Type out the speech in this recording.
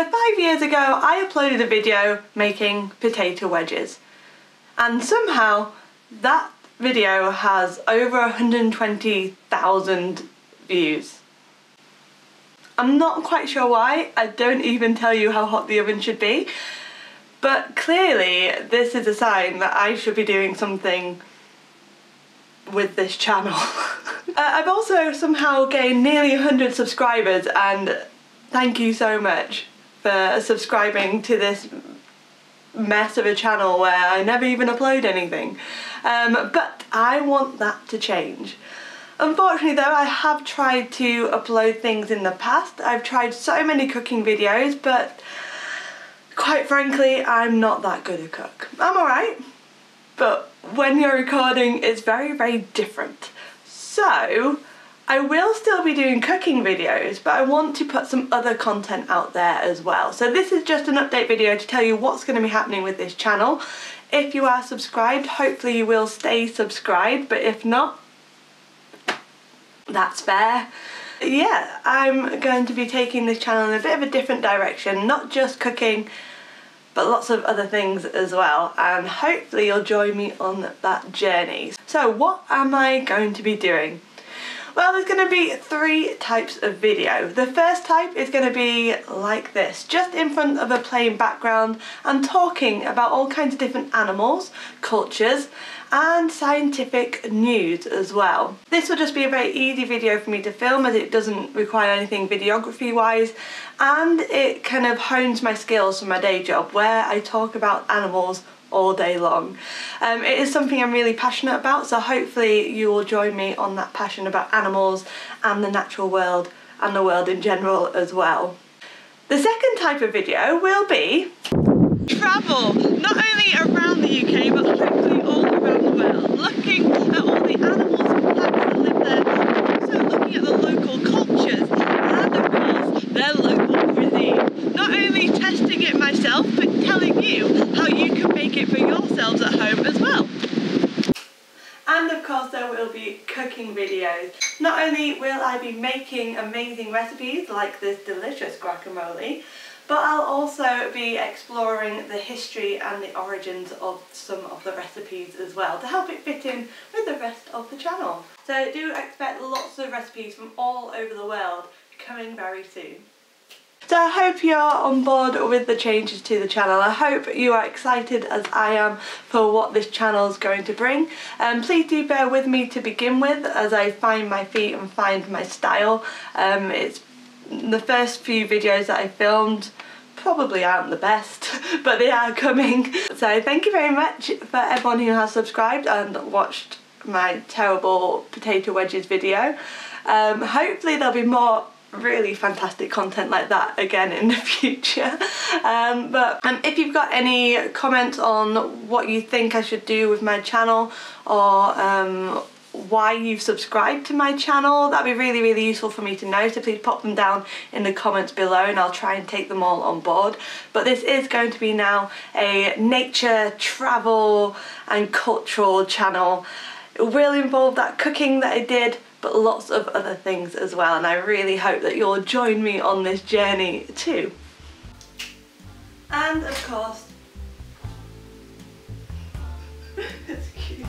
So 5 years ago I uploaded a video making potato wedges, and somehow that video has over 120,000 views. I'm not quite sure why. I don't even tell you how hot the oven should be, but clearly this is a sign that I should be doing something with this channel. I've also somehow gained nearly 100 subscribers, and thank you so much for subscribing to this mess of a channel where I never even upload anything. But I want that to change. Unfortunately though, I have tried to upload things in the past. I've tried so many cooking videos, but quite frankly, I'm not that good a cook. I'm alright, but when you're recording, it's very, very different. So I will still be doing cooking videos, but I want to put some other content out there as well. So this is just an update video to tell you what's going to be happening with this channel. If you are subscribed, hopefully you will stay subscribed, but if not, that's fair. Yeah, I'm going to be taking this channel in a bit of a different direction, not just cooking, but lots of other things as well, and hopefully you'll join me on that journey. So what am I going to be doing? Well, there's going to be 3 types of video. The first type is going to be like this, just in front of a plain background and talking about all kinds of different animals, cultures and scientific news as well. This will just be a very easy video for me to film, as it doesn't require anything videography wise, and it kind of hones my skills for my day job where I talk about animals all day long. It is something I'm really passionate about, so hopefully you will join me on that passion about animals and the natural world and the world in general as well. The second type of video will be travel, not only around the UK but hopefully all around the world, looking at all the animals and plants that live there, but also looking at the local cultures and of course their local cuisine. Not only testing it myself, but telling you how you can make it for yourselves at home as well. And of course there will be cooking videos. Not only will I be making amazing recipes like this delicious guacamole, but I'll also be exploring the history and the origins of some of the recipes as well to help it fit in with the rest of the channel. So do expect lots of recipes from all over the world coming very soon. So I hope you're on board with the changes to the channel. I hope you are excited as I am for what this channel is going to bring. Please do bear with me to begin with as I find my feet and find my style. It's the first few videos that I filmed probably aren't the best, but they are coming. So thank you very much for everyone who has subscribed and watched my terrible potato wedges video. Hopefully there'll be more really fantastic content like that again in the future. But if you've got any comments on what you think I should do with my channel, or why you've subscribed to my channel, that'd be really, really useful for me to know, so please pop them down in the comments below and I'll try and take them all on board. But this is going to be now a nature, travel and cultural channel. It will involve that cooking that I did, but lots of other things as well, and I really hope that you'll join me on this journey too. And of course, excuse me.